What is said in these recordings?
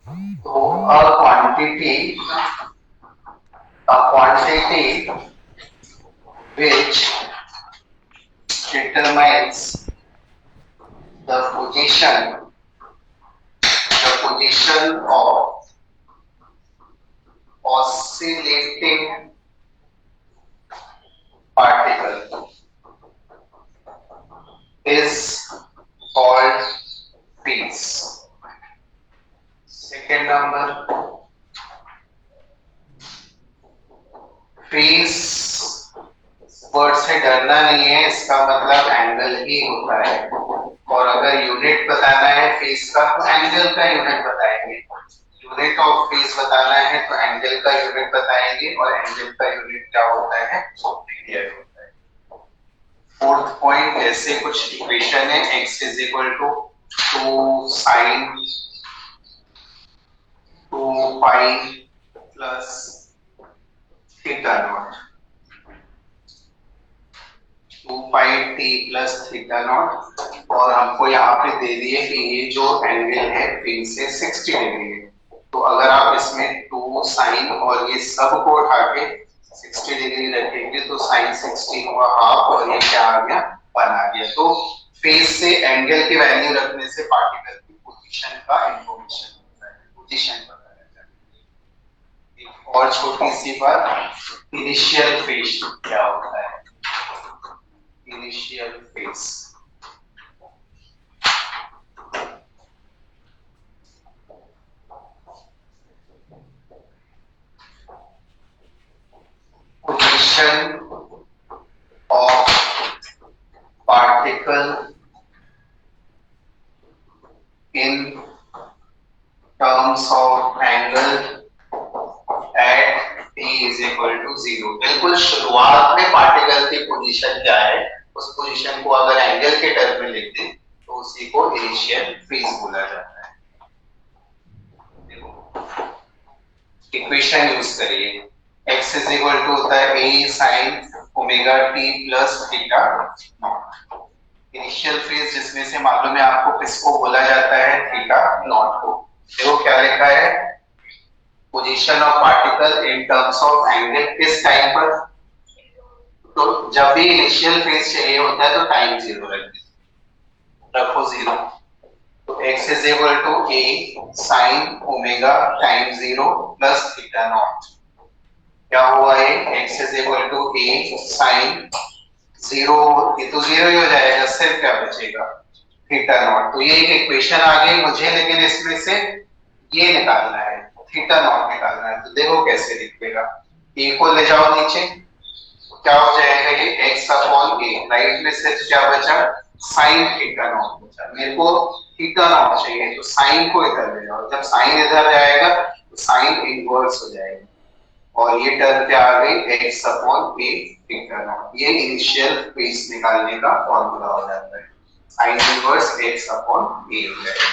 तो a quantity which determines the position of oscillating particle is called phase. Second number, phase word से डरना नहीं है, इसका मतलब एंगल ही होता है। और अगर यूनिट बताना है फेस का तो एंगल का यूनिट बताएंगे। यूनिट ऑफ फेस बताना है तो एंगल का यूनिट बताएंगे, और एंगल का यूनिट क्या होता है? रेडियन होता है। फोर्थ पॉइंट, ऐसे कुछ इक्वेशन है, x is equal to 2 sine 2 pi plus theta naught, 2 pi t plus theta naught, और हमको यहाँ पे दे दिए कि ये जो एंगल है फेस से 60 डिग्री है। तो अगर आप इसमें 2 साइन और ये सब को उठा के 60 डिग्री रखेंगे तो साइन 60 हुआ हाफ, और ये क्या आ गया? 1 आ गया। तो फेस से एंगल की वैल्यू रखने से पार्टिकल की पोजीशन का इंफॉर्मेशन होता है, पोजीशन पता रहता है। एक और छोटी सी बात, इनिशियल फेज क्या होता है? Initial phase position of particle in terms of angle at t is equal to 0। बिल्कुल शुरुआत में पार्टिकल की पोजीशन क्या है, उस पोजीशन को अगर एंगल के टर्म में लिख दें तो उसी को इनिशियल फेज बोला जाता है। देखो इक्वेशन यूज करिए, x इज इक्वल टू होता है a sin omega t plus theta not. Initial phase जिसमें से मालूम है आपको किसको बोला जाता है? थीटा नॉट को। देखो क्या लिखा है, position of particle in terms of angle किस टाइम पर? तो जब भी इनिशियल फेज चाहिए होता है तो टाइम 0 रखो 0। तो x is equal to a sin omega time 0 plus theta naught. क्या हुआ ये? x is equal to a sin 0, ये तो 0 ही हो जाएगा, सिर्फ क्या बचेगा? Theta naught. तो ये एक इक्वेशन आ गई मुझे, लेकिन इसमें से ये निकालना है, थीटा नॉट निकालना है। तो देखो कैसे लिखेगा, a को ले जाओ नीचे, क्या हो जाएगा? ये x अपॉन a, राइट में सिर्फ क्या बचा? साइन थीटा नॉट बचा। मेरे को थीटा नॉट चाहिए तो साइन को इधर ले जाओ, जब साइन इधर जाएगा तो साइन इनवर्स हो जाएगा, और ये टर्म क्या आ गई? x upon a theta naught. ये इनिशियल फेज निकालने का फॉर्मूला हो जाता है, sine inverse x upon a हो जाएगा।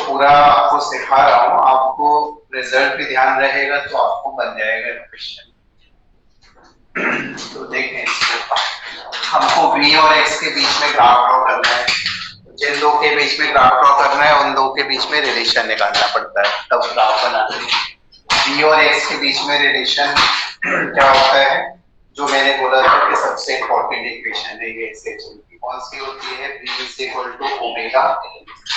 पूरा आपको सिखा रहा हूँ, आपको रिजल्ट पे ध्यान रहेगा तो आपको बन जाएगा क्वेश्चन। तो देखें इसको, हमको v और x के बीच में ग्राफ ड्रॉ करना है। जिन दो के बीच में ग्राफ ड्रॉ करना है उन दो के बीच में रिलेशन निकालना पड़ता है, तब ग्राफ बनाते हैं। v और x के बीच में रिलेशन क्या होता है, जो मैंने बोला था कि सबसे इंपॉर्टेंट इक्वेशन है ये ऐसे चलती, कौन सी होती है, v is equal to omega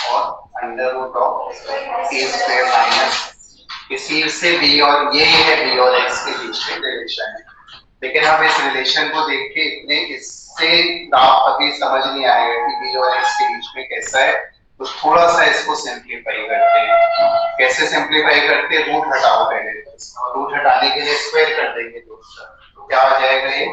और under root of a square minus इसी से v, और ये है v और x के बीच में रिलेशन है। लेकिन हम इस रिलेशन को देख के इतने इससे ग्राफ अभी समझ नहीं आएगा कि v और x के बीच में कैसा है, तो थोड़ा सा इसको सिंप्लीफाई करते हैं। कैसे सिंप्लीफाई करते हैं, रूट हटाओ पहले, तो रूट हटाने के लिए स्क्वायर कर देंगे तो क्या हो जाएगा, ये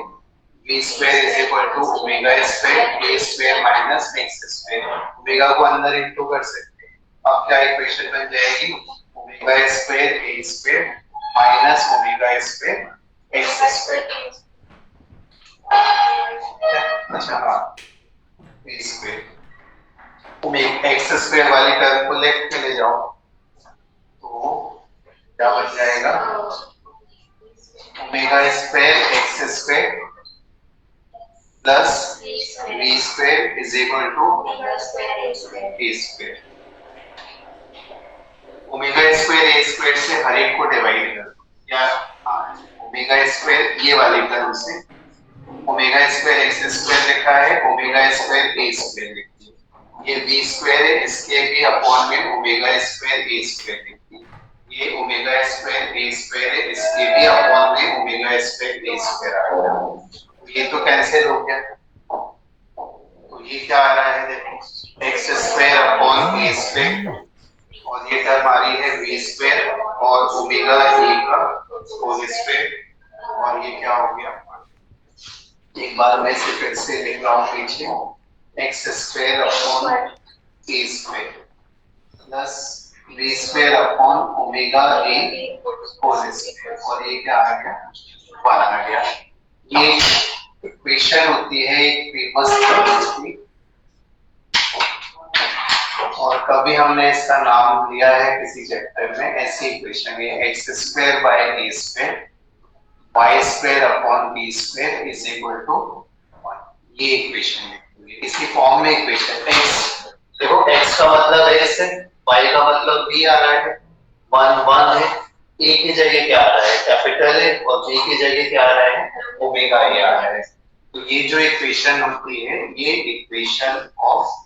v square is equal to omega square a square minus x square. Omega को अंदर इंटू कर सकते हैं, अब क्या इक्वेशन बन जाएगी, omega square a square minus omega square x square. अच्छा हाँ, a square omega x square वाली टर्म को लेफ्ट में ले जाओ तो क्या बन जाएगा, omega square x square plus v square is equal to a square. Omega square a square से हर एक को डिवाइड कर दो, या ओमेगा स्क्वायर ये वाली टर्म से ओमेगा स्क्वायर x स्क्वायर लिखा है, ओमेगा स्क्वायर a स्क्वायर लिखिए, ये v स्क्वायर है, इसके भी अपॉन में ओमेगा स्क्वायर a स्क्वायर लिखिए, ये ओमेगा स्क्वायर a स्क्वायर है, इसके भी अपॉन में ओमेगा स्क्वायर a स्क्वायर आ गया। ये तो कैंसिल हो गया, तो ये क्या आ रहा है, देखो x square upon a square, और ये टर्म आ रही है v स्क्वायर और ओमेगा a का होल स्क्वायर, और ये क्या हो गया, एक बार मैं इसे फिर से लिख रहा हूँ पीछे, x square upon a square plus v square upon omega a whole square, और ये क्या आ गया, 1 आ गया। ये इक्वेशन होती है एक फेमस टर्म की, और कभी हमने इसका नाम लिया है किसी चैप्टर में, ऐसी इक्वेशन है x square by a square y square upon b square is equal to 1। ये इक्वेशन है, इसी फॉर्म में इक्वेशन x, देखो x का मतलब है ऐसे, y का मतलब b आ रहा है, 1 1 है, a की जगह क्या आ रहा है, कैपिटल है, और b की जगह क्या आ रहा है, ओमेगा a आ रहा है। तो ये जो इक्वेशन होती है ये इक्वेशन ऑफ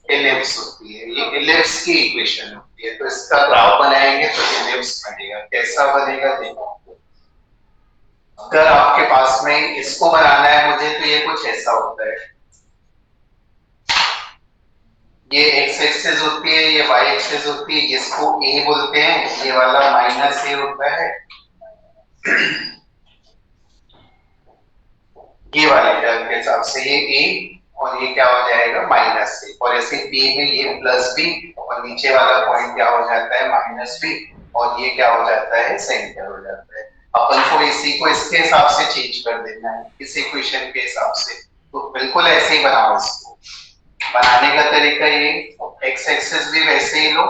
एलिप्स होती है, ये एलिप्स की इक्वेशन होती है। तो इसका ग्राफ बनाएंगे तो एलिप्स बनेगा, कैसा बनेगा देखो, अगर आपके पास में इसको बनाना है मुझे, तो ये कुछ ऐसा होता है, ये x एक्सिस होती है, ये y एक्सिस होती है, जिसको a बोलते हैं, ये वाला माइनस a होता है, ये वाले टर्म के हिसाब से ये a और ये क्या हो जाएगा माइनस a, और ऐसे b में ये प्लस b और नीचे वाला पॉइंट क्या हो जाता है माइनस b, और ये क्या हो जाता है सेंटर हो जाता है। अपन को इसी को इसके हिसाब से चेंज कर देना है, इस इक्वेशन के हिसाब से, तो बिल्कुल ऐसे ही बनाओ। इसको बनाने का तरीका ये, x एक्सिस भी वैसे ही लो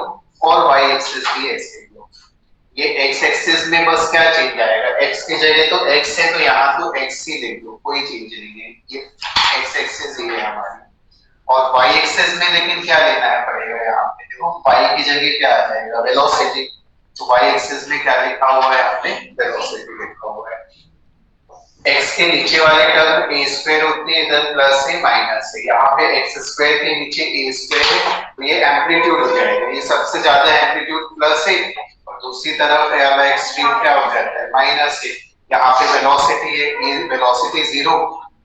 और y एक्सिस भी ऐसे ही लो। ये x एक्सिस में बस क्या चेंज आएगा, x की जगह तो x है तो यहाँ तो x ही ले लो, कोई चेंज नहीं है, ये x एक्सिस ही है हमारी। और y एक्सिस में लेकिन क्या लेना है पड़ेगा, यहाँ पे देखो y की जगह क्या आ जाएगा, वेलोसिटी, तो y एक्सिस में क्या लिखा हुआ है, आपने वेलोसिटी लिखा हुआ है। x के नीचे वाली टर्म a स्क्वायर होती है, इधर प्लस है माइनस है, यहाँ पे x स्क्वायर के नीचे a स्क्वायर है, तो ये एम्पलीट्यूड हो जाएगा, ये सबसे ज्यादा एम्पलीट्यूड प्लस है, और दूसरी तरफ वाला एक्सट्रीम क्या हो जाता है माइनस है। यहाँ पे वेलोसिटी है, ये वेलोसिटी 0,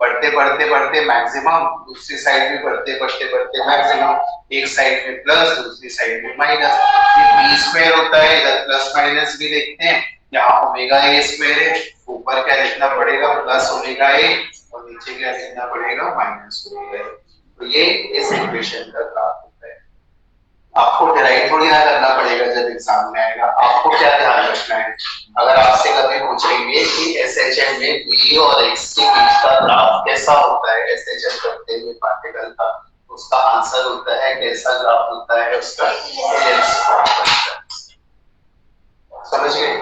बढ़ते बढ़ते बढ़ते मैक्सिमम, दूसरी साइड भी बढ़ते बढ़ते बढ़ते मैक्सिमम, एक साइड में प्लस दूसरी साइड में माइनस। ये बी स्क्वायर होता है, इधर प्लस माइनस भी देखते हैं, यहाँ ओमेगा ए स्क्वायर है, ऊपर क्या लिखना पड़ेगा प्लस ओमेगा ए और नीचे क्या लिखना पड़ेगा माइनस ओमेगा ए। तो ये इस इक्वेशन का ग्राफ होता है। आपको डिराइव थोड़ी ना करना पड़ेगा जब एग्जाम में आएगा। आपको क्या ध्यान रखना है, अगर आपसे कभी पूछेंगे कि एसएचएम में बी और एक्स के बीच का ग्राफ कैसा होता है एसएचएम करते हुए पार्टिकल का, उसका आंसर होता है कैसा ग्राफ होता है उसका, समझ गए?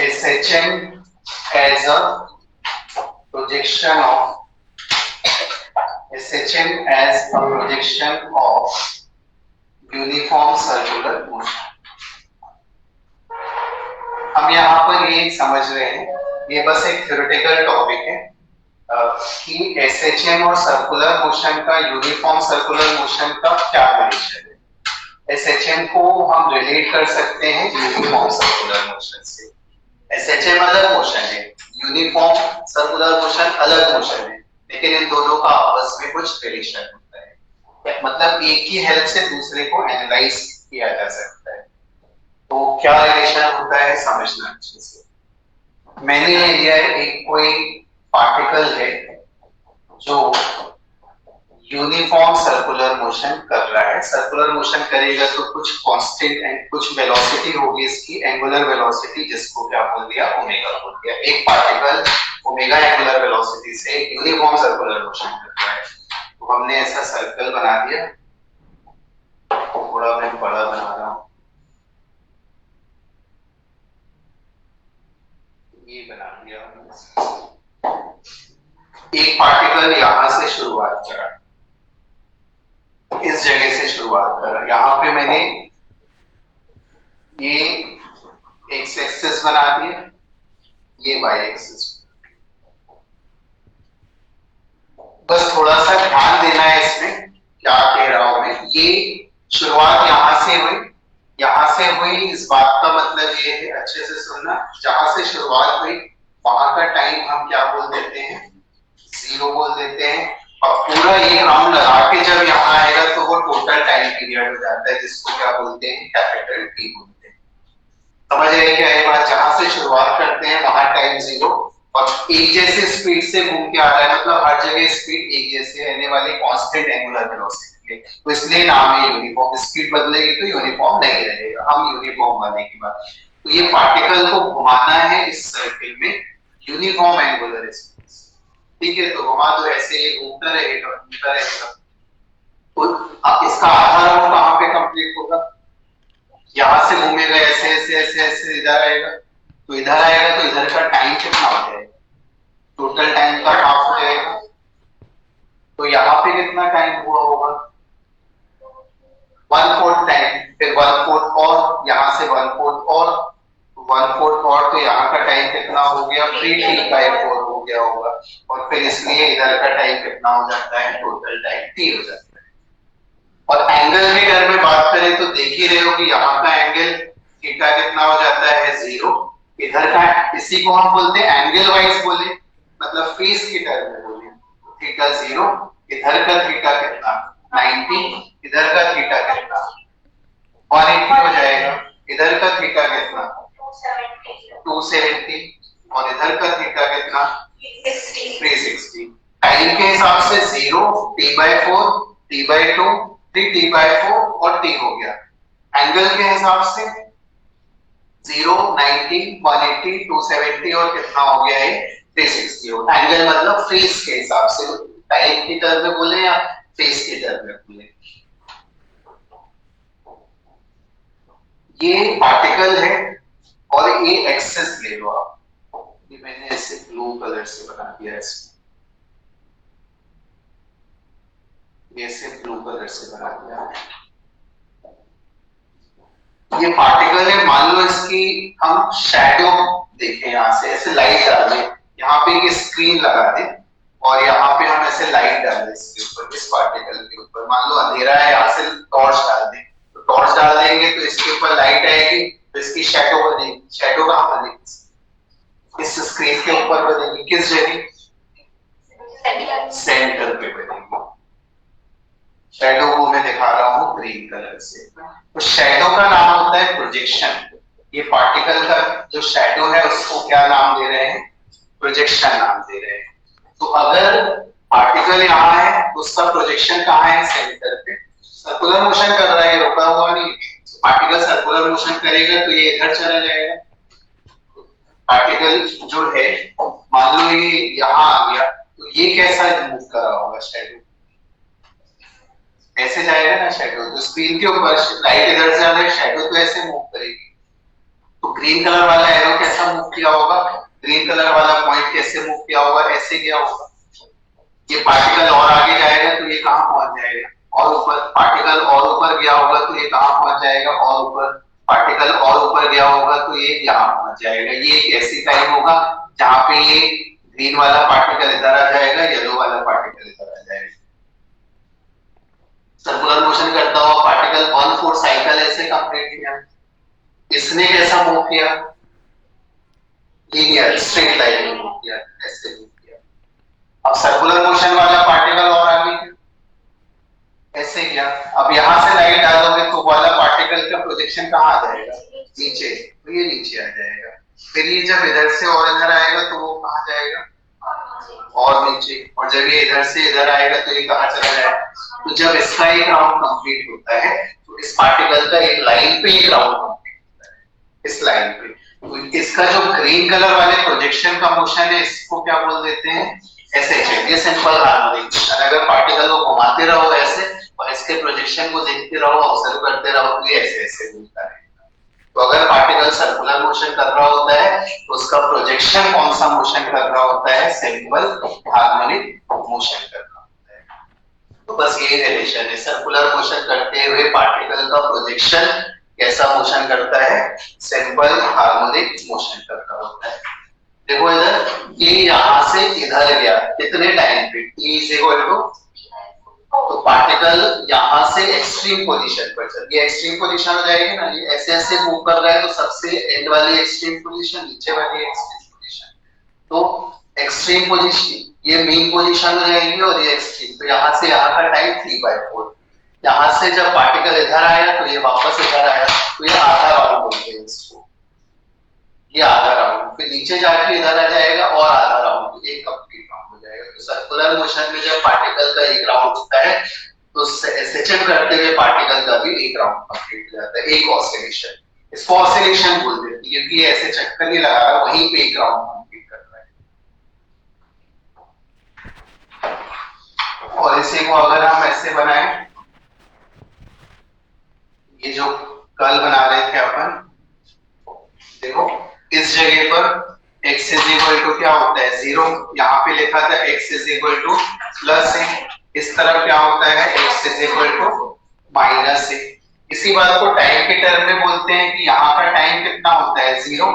SHM as a projection of SHM as a projection of uniform circular motion। हम यहाँ पर ये समझ रहे हैं, ये बस एक थ्योरेटिकल टॉपिक है कि एसएचएम और सर्कुलर मोशन का, यूनिफॉर्म सर्कुलर मोशन का क्या रिलेशन है। एसएचएम को हम रिलेट कर सकते हैं यूनिफॉर्म सर्कुलर मोशन से। एसएचएम अलग मोशन है, यूनिफॉर्म सर्कुलर मोशन अलग मोशन है, लेकिन इन दोनों का आपस में कुछ रिलेशन होता है, मतलब एक की हेल्प से दूसरे को एनालाइज किया जा सकता है। तो क्या रिलेशन होता है समझना अच्छे से। मैंने ले लिया है एक कोई पार्टिकल है जो यूनिफॉर्म सर्कुलर मोशन कर रहा है। सर्कुलर मोशन करेगा तो कुछ कांस्टेंट एंड कुछ वेलोसिटी होगी इसकी, एंगुलर वेलोसिटी, जिसको क्या बोल दिया ओमेगा बोल दिया। एक पार्टिकल ओमेगा एंगुलर वेलोसिटी से यूनिफॉर्म सर्कुलर मोशन कर रहा है। तो हमने ऐसा सर्कल बना दिया, थोड़ा मैं बड़ा बना रहा हूं, ये बना दिया। एक पार्टिकल यहां से शुरुआत करा, इस जगह से शुरुआत करा, यहां पे मैंने ये एक्स एक्सिस बना दिया, ये वाई एक्सिस। बस थोड़ा सा ध्यान देना है इसमें, क्या कह रहा हूं मैं। ये शुरुआत यहां से हुई, यहां से हुई, इस बात का मतलब ये है, अच्छे से सुनना, जहां से शुरुआत हुई वहां का टाइम हम क्या बोल देते हैं, 0 बोल देते हैं। और पूरा ये राउंड लगा के जब यहाँ आएगा तो वो टोटल टाइम पीरियड हो जाता है, जिसको क्या बोलते हैं, कैपिटल टी बोलते हैं। समझ रहे क्या ये बात? जहां से शुरुआत करते हैं वहां टाइम 0 और एक जैसे स्पीड से घूम के आ रहा है, मतलब हर जगह स्पीड एक जैसे रहने वाली कांस्टेंट एंगुलर वेलोसिटी है, तो इसलिए नाम है यूनिफॉर्म। स्पीड बदलेगी तो यूनिफॉर्म नहीं रहेगा। हम यूनिफॉर्म बनने की बात, तो ये पार्टिकल को घुमाना है इस सर्किल में यूनिफॉर्म एंगुलर स्पीड, ठीक है? तो घुमा दो, ऐसे ये घूमता रहेगा घूमता रहेगा। तो अब इसका आधा राउंड कहां पे कंप्लीट होगा, यहां से घूमेगा ऐसे ऐसे ऐसे ऐसे इधर आएगा, तो इधर आएगा तो इधर का टाइम कितना हो जाएगा, टोटल टाइम का हाफ हो जाएगा। तो यहाँ पे कितना टाइम हुआ होगा, 1/4 टाइम, फिर 1/4 और यहाँ से 1/4 और 1/4 और, तो यहाँ का टाइम कितना हो गया, 3t/4 हो गया होगा। और फिर इसलिए इधर का टाइम कितना हो जाता है, टोटल टाइम t हो जाता है। और एंगल के घर में बात करें तो देख ही रहे हो कि यहाँ का एंगल थीटा कितना हो जाता है 0, इधर का, इसी को हम बोलते हैं एंगल वाइज बोले, मतलब फेस के टर्म में बोले, थीटा 0, इधर का थीटा कितना 90, इधर का थीटा कितना 180 हो जाएगा, इधर का थीटा कितना 270 और इधर का थीटा कितना 360। टाइम के हिसाब से 0, t/4, t/2, 3t/4 और t हो गया। एंगल के हिसाब से 0, 90, 180, 270 और कितना हो गया है 360 हो। एंगल मतलब फेस के हिसाब से, टाइम की टर्म में बोले या फेस के टर्म में बोले। ये पार्टिकल है और ये एक्सेस ले लो आप, ये मैंने ऐसे ब्लू कलर से बना दिया, इसमें ये ऐसे ब्लू कलर से बना दिया। ये पार्टिकल है, मान लो इसकी हम शैडो देखें, यहां से ऐसे लाइट डाल दें, यहाँ पे एक स्क्रीन लगा दें और यहाँ पे हम ऐसे लाइट डाल दें इसके ऊपर, इस पार्टिकल के ऊपर। मान लो अंधेरा है, यहाँ से टॉर्च डाल दें, तो टॉर्च डाल देंगे तो इसके ऊपर लाइट आएगी, तो इसकी शैडो बनेगी। शैडो कहाँ बनेगी? इस स्क्रीन के ऊपर बनेगी। किस जगह? सेंटर पे बनेगी। शैडो को मैं दिखा रहा हूँ ग्रीन कलर से। तो शैडो का नाम होता है प्रोजेक्शन। ये पार्टिकल का जो शैडो है उसको क्या नाम दे रहे हैं? प्रोजेक्शन नाम दे रहे हैं। तो अगर पार्टिकल यहाँ है तो उसका प्रोजेक्शन कहाँ है? सेंटर पे। सर्कुलर मोशन कर रहा है, रुका हुआ नहीं। पार्टिकल सर्कुलर मोशन करेगा तो ये इधर चला जाएगा। पार्टिकल जो है, मान लो ये यहाँ आ गया, तो ये कैसा मूव कर रहा होगा? शैडो ऐसे जाएगा ना। शैडो तो स्क्रीन के ऊपर लाइट इधर से आ रही है, शैडो तो ऐसे मूव करेगी। तो ग्रीन कलर वाला एरो कैसा मूव किया होगा? ग्रीन कलर वाला पॉइंट कैसे मूव किया होगा? ऐसे गया होगा। ये पार्टिकल और आगे जाएगा तो ये कहाँ पहुंच जाएगा? और ऊपर। पार्टिकल और ऊपर गया होगा तो ये कहाँ पहुंच जाएगा? और ऊपर। पार्टिकल और ऊपर गया होगा तो ये यहाँ पहुंच जाएगा। ये एक ऐसी टाइम होगा जहां पे ये ग्रीन वाला पार्टिकल इधर आ जाएगा, येलो वाला पार्टिकल इधर आ जाएगा। सर्कुलर मोशन करता हुआ पार्टिकल 1/4 साइकिल ऐसे कंप्लीट किया। इसने कैसा मूव किया? लीनियर स्ट्रेट लाइन में मूव किया, ऐसे मूव किया। अब सर्कुलर मोशन वाला पार्टिकल और आगे ऐसे किया। अब यहां से लाइट डालोगे तो वाला पार्टिकल का प्रोजेक्शन कहाँ आ जाएगा? नीचे। तो ये नीचे आ जाएगा। फिर ये जब इधर से और इधर आएगा तो वो कहाँ जाएगा? और नीचे। और जब ये इधर से इधर आएगा तो ये कहाँ चला जाएगा? तो जब इसका एक राउंड कंप्लीट होता है तो इस पार्टिकल का एक लाइन पे एक राउंड कंप्लीट होता है, इस लाइन पे। तो इसका जो ग्रीन कलर वाले प्रोजेक्शन का मोशन है इसको क्या बोल देते हैं? एसएचएम। ये सिंपल हार्मोनिक मोशन। अगर पार्टिकल को घुमाते रहो ऐसे और इसके प्रोजेक्शन को देखते रहो, ऑब्जर्व करते रहो, तो ये ऐसे ऐसे घूमता रहेगा। तो अगर पार्टिकल सर्कुलर मोशन कर रहा होता है तो उसका प्रोजेक्शन कौन सा मोशन कर रहा होता है? सिंपल हार्मोनिक मोशन कर रहा होता है। तो बस ये रिलेशन है। सर्कुलर मोशन करते हुए पार्टिकल का प्रोजेक्शन कैसा मोशन करता है? सिंपल हार्मोनिक मोशन कर रहा होता है। देखो इधर, ये यहां से इधर गया कितने टाइम पे? t = तो पार्टिकल यहां से एक्सट्रीम पोजीशन पर चल, ये एक्सट्रीम पोजीशन हो जाएगी ना। ये ऐसे ऐसे मूव कर रहा है तो सबसे एंड वाली एक्सट्रीम पोजीशन, नीचे वाली एक्सट्रीम पोजीशन। तो एक्सट्रीम पोजीशन ये मीन पोजीशन हो जाएगी और ये एक्सट्रीम। तो यहां से यहां का टाइम 3/4। यहां से जब पार्टिकल इधर आया तो ये वापस इधर आया, तो ये आधा राउंड बोलते हैं इसको। ये आधा राउंड। फिर नीचे जाके इधर आ जाएगा और आधा राउंड, एक कंप्लीट राउंड हो जाएगा। तो सर्कुलर मोशन में जब पार्टिकल का एक राउंड होता है तो एसएचएम करते हुए पार्टिकल का भी एक राउंड कंप्लीट हो जाता है, एक ऑसिलेशन। इसको ऑसिलेशन बोलते हैं क्योंकि ये ऐसे चक्कर नहीं लगा रहा, वहीं पे एक राउंड कंप्लीट कर रहा है। और इसी को अगर हम ऐसे बनाएं, ये जो कल बना रहे थे अपन, देखो इस जगह पर x = क्या होता है? 0। यहाँ पे लिखा था x = इस तरफ क्या होता है? x - इसी बात को टाइम के टर्म में बोलते हैं कि यहाँ का टाइम कितना होता है? 0।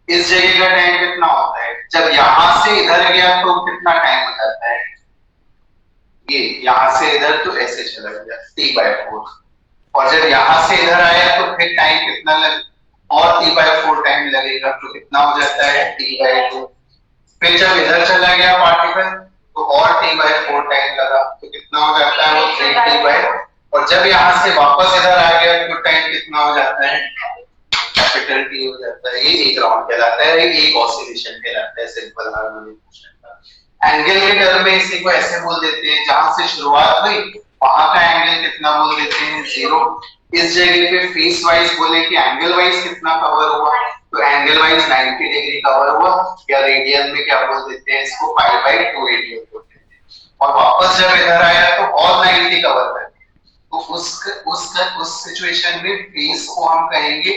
इस जगह का टाइम कितना होता है? जब यहां से इधर गया तो कितना टाइम हो जाता है? ये यहां से इधर तो ऐसे चला गया t/4। और जब यहां से इधर आया तो फिर टाइम कितना लग और t/4 टाइम लगेगा, तो कितना हो जाता है? t/2। फिर जब इधर चला गया पार्टिकल तो और t/4 टाइम लगा, तो कितना हो जाता है? वो 3t/। और जब यहां से वापस इधर आ गया तो टाइम कितना हो जाता है? कैपिटल T हो जाता है। ये एक राउंड कहलाता है, एक ऑसिलेशन कहलाता है सिंपल हार्मोनिक मोशन का। एंगल के टर्म में इसी को ऐसे बोल देते हैं, जहां से शुरुआत हुई वहां का एंगल कितना बोल देते हैं? 0। इस जगह पे फेस वाइज बोले कि एंगल वाइज कितना कवर हुआ, तो एंगल वाइज 90 डिग्री कवर हुआ, या रेडियन में क्या बोल देते हैं इसको? π/2 रेडियन बोलते हैं। और वापस जब इधर आया तो और 90 कवर कर दिया, तो उस सिचुएशन में फेस को हम कहेंगे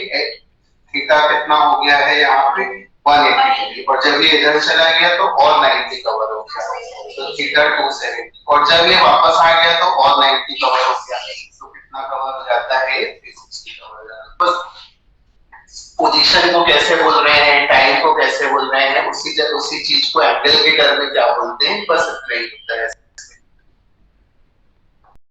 थीटा कितना हो गया है यहाँ पे? 180 डिग्री। और जब ये इधर चला गया तो और 90 कवर हो गया, तो थीटा 270। और जब ये वापस आ गया तो और 90 कवर हो गया, तो कितना कवर हो जाता है? 360 कवर हो जाता है। बस पोजीशन को कैसे बोल रहे हैं, टाइम को कैसे बोल रहे हैं, उसी चीज को एंगल के टर्म में क्या बोलते हैं, बस इतना ही होता है।